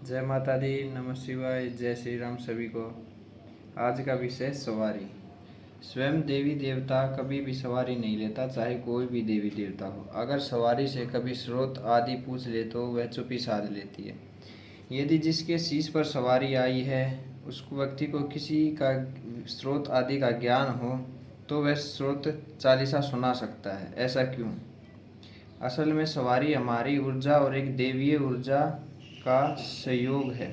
जय माता दी, नमः शिवाय, जय श्री राम सभी को। आज का विषय सवारी। स्वयं देवी देवता कभी भी सवारी नहीं लेता, चाहे कोई भी देवी देवता हो। अगर सवारी से कभी स्रोत आदि पूछ ले तो वह चुप्पी साध लेती है। यदि जिसके शीश पर सवारी आई है उस व्यक्ति को किसी का स्रोत आदि का ज्ञान हो तो वह स्रोत चालीसा सुना सकता है। ऐसा क्यों? असल में सवारी हमारी ऊर्जा और एक देवीय ऊर्जा का संयोग है।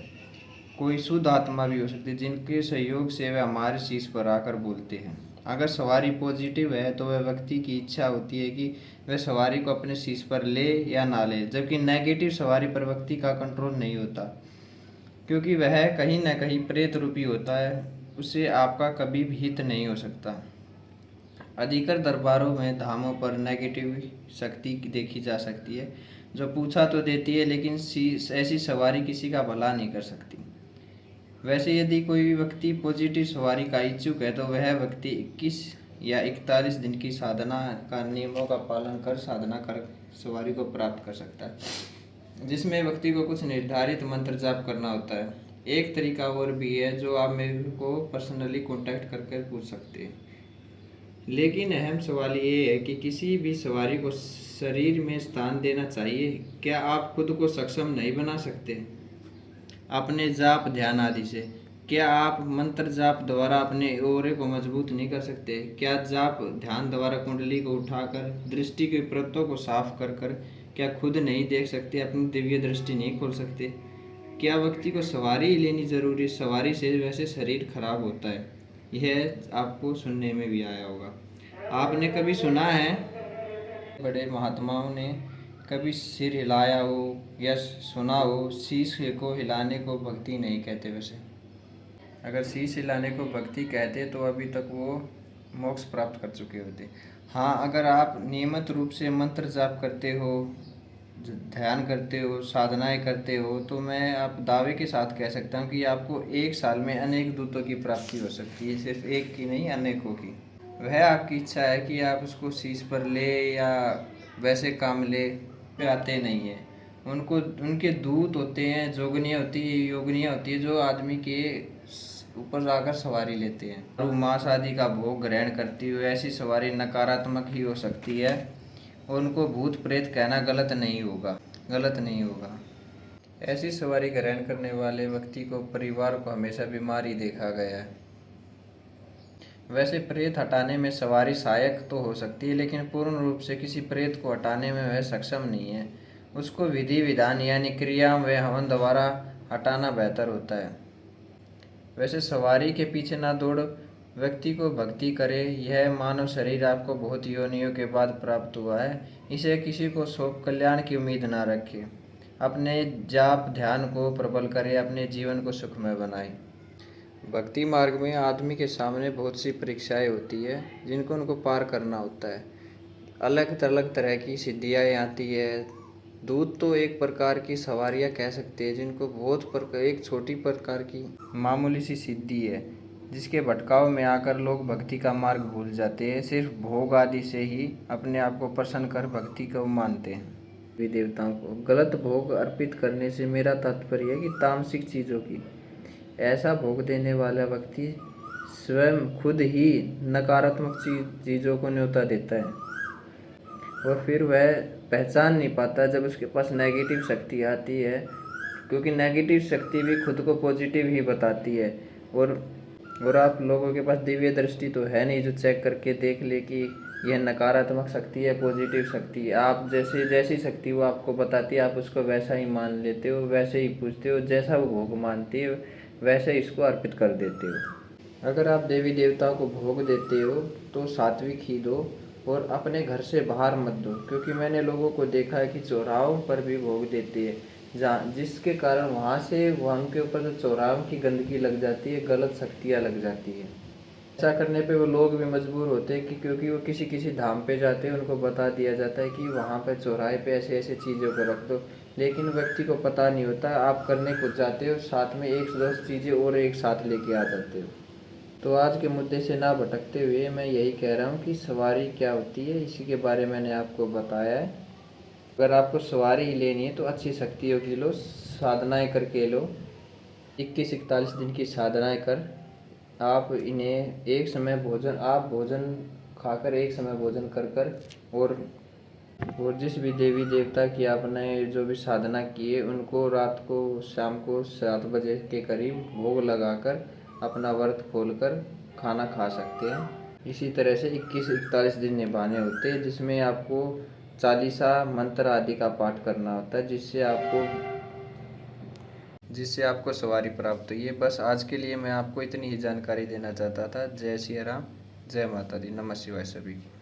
कोई शुद्ध आत्मा भी हो सकती है जिनके सहयोग से वह हमारे शीश पर आकर बोलते हैं। अगर सवारी पॉजिटिव है तो वह व्यक्ति की इच्छा होती है कि वह सवारी को अपने शीश पर ले या ना ले, जबकि नेगेटिव सवारी पर व्यक्ति का कंट्रोल नहीं होता, क्योंकि वह कहीं न कहीं प्रेत रूपी होता है। उसे आपका कभी भी हित नहीं हो सकता। अधिकतर दरबारों में धामों पर नेगेटिव शक्ति देखी जा सकती है, जो पूछा तो देती है लेकिन ऐसी सवारी किसी का भला नहीं कर सकती। वैसे यदि कोई व्यक्ति पॉजिटिव सवारी का इच्छुक है तो वह व्यक्ति 21 या 41 दिन की साधना का नियमों का पालन कर साधना कर सवारी को प्राप्त कर सकता है, जिसमें व्यक्ति को कुछ निर्धारित मंत्र जाप करना होता है। एक तरीका और भी है जो आप मेरे को पर्सनली कांटेक्ट करके पूछ सकते हैं। लेकिन अहम सवाल ये है कि किसी भी सवारी को शरीर में स्थान देना चाहिए। क्या आप खुद को सक्षम नहीं बना सकते अपने जाप ध्यान आदि से? क्या आप मंत्र जाप द्वारा अपने ओरे को मजबूत नहीं कर सकते? क्या जाप ध्यान द्वारा कुंडली को उठाकर दृष्टि के परतों को साफ कर कर क्या खुद नहीं देख सकते, अपनी दिव्य दृष्टि नहीं खोल सकते? क्या व्यक्ति को सवारी लेनी जरूरी? सवारी से वैसे शरीर खराब होता है, यह आपको सुनने में भी आया होगा। आपने कभी सुना है बड़े महात्माओं ने कभी सिर हिलाया हो या सुना हो शीश को हिलाने को भक्ति नहीं कहते? वैसे अगर शीश हिलाने को भक्ति कहते तो अभी तक वो मोक्ष प्राप्त कर चुके होते। हाँ, अगर आप नियमित रूप से मंत्र जाप करते हो, ध्यान करते हो, साधनाएं करते हो, तो मैं आप दावे के साथ कह सकता हूँ कि आपको एक साल में अनेक दूतों की प्राप्ति हो सकती है, सिर्फ एक की नहीं, अनेकों की। वह आपकी इच्छा है कि आप उसको शीश पर ले या वैसे काम ले, वे आते नहीं हैं। उनको उनके दूत होते हैं, जोगनियाँ होती है, योगनियाँ होती है, जो आदमी के ऊपर आकर सवारी लेते हैं और मांस आदि का भोग ग्रहण करती हुई ऐसी सवारी नकारात्मक ही हो सकती है। उनको भूत प्रेत कहना गलत नहीं होगा। ऐसी सवारी ग्रहण करने वाले व्यक्ति को परिवार को हमेशा बीमार ही देखा गया है। वैसे प्रेत हटाने में सवारी सहायक तो हो सकती है, लेकिन पूर्ण रूप से किसी प्रेत को हटाने में वह सक्षम नहीं है। उसको विधि विधान यानी क्रिया व हवन द्वारा हटाना बेहतर होता है। वैसे सवारी के पीछे ना दौड़, व्यक्ति को भक्ति करे। यह मानव शरीर आपको बहुत योनियों के बाद प्राप्त हुआ है, इसे किसी को सौंप कल्याण की उम्मीद ना रखे। अपने जाप ध्यान को प्रबल करे, अपने जीवन को सुखमय बनाए। भक्ति मार्ग में आदमी के सामने बहुत सी परीक्षाएं होती है जिनको उनको पार करना होता है। अलग अलग तरह की सिद्धियाँ आती है। दूत तो एक प्रकार की सवारियाँ कह सकते हैं जिनको एक छोटी प्रकार की मामूली सी सिद्धि है, जिसके भटकाव में आकर लोग भक्ति का मार्ग भूल जाते हैं। सिर्फ भोग आदि से ही अपने आप को प्रसन्न कर भक्ति को मानते हैं। देवी देवताओं को गलत भोग अर्पित करने से मेरा तात्पर्य है कि तामसिक चीज़ों की। ऐसा भोग देने वाला व्यक्ति स्वयं खुद ही नकारात्मक चीज़ों को न्योता देता है और फिर वह पहचान नहीं पाता जब उसके पास नेगेटिव शक्ति आती है, क्योंकि नेगेटिव शक्ति भी खुद को पॉजिटिव ही बताती है। और आप लोगों के पास दिव्य दृष्टि तो है नहीं जो चेक करके देख ले कि यह नकारात्मक शक्ति है, पॉजिटिव शक्ति है। आप जैसी शक्ति वो आपको बताती है आप उसको वैसा ही मान लेते हो, वैसे ही पूछते हो, जैसा वो भोग मानती है वैसे इसको अर्पित कर देते हो। अगर आप देवी देवताओं को भोग देते हो तो सात्विक ही दो और अपने घर से बाहर मत दो, क्योंकि मैंने लोगों को देखा है कि चौराहों पर भी भोग देते हैं, जहाँ जिसके कारण वहाँ से उनके ऊपर जो चौराहों की गंदगी लग जाती है, गलत शक्तियाँ लग जाती है। ऐसा करने पे वो लोग भी मजबूर होते हैं कि क्योंकि वो किसी किसी धाम पे जाते हैं, उनको बता दिया जाता है कि वहाँ पे चौराहे पे ऐसे ऐसे चीज़ों को रख दो, लेकिन व्यक्ति को पता नहीं होता। आप करने कुछ जाते हो, साथ में 110 चीज़ें और एक साथ लेके आ जाते हो। तो आज के मुद्दे से ना भटकते हुए मैं यही कह रहा हूँ कि सवारी क्या होती है, इसी के बारे में मैंने आपको बताया है। अगर आपको सवारी ही लेनी है तो अच्छी शक्तियों की लो, साधनाएं करके लो। 21-41 दिन की साधनाएं कर आप इन्हें एक समय भोजन, आप भोजन खाकर एक समय भोजन कर कर और जिस भी देवी देवता की आपने जो भी साधना की है उनको रात को, शाम को 7 बजे के करीब भोग लगाकर अपना व्रत खोलकर खाना खा सकते हैं। इसी तरह से 21-41 दिन निभाने होते हैं, जिसमें आपको चालीसा मंत्र आदि का पाठ करना होता है, जिससे आपको सवारी प्राप्त हुई है। बस आज के लिए मैं आपको इतनी ही जानकारी देना चाहता था। जय सिया राम, जय माता दी, नमः शिवाय सभी को।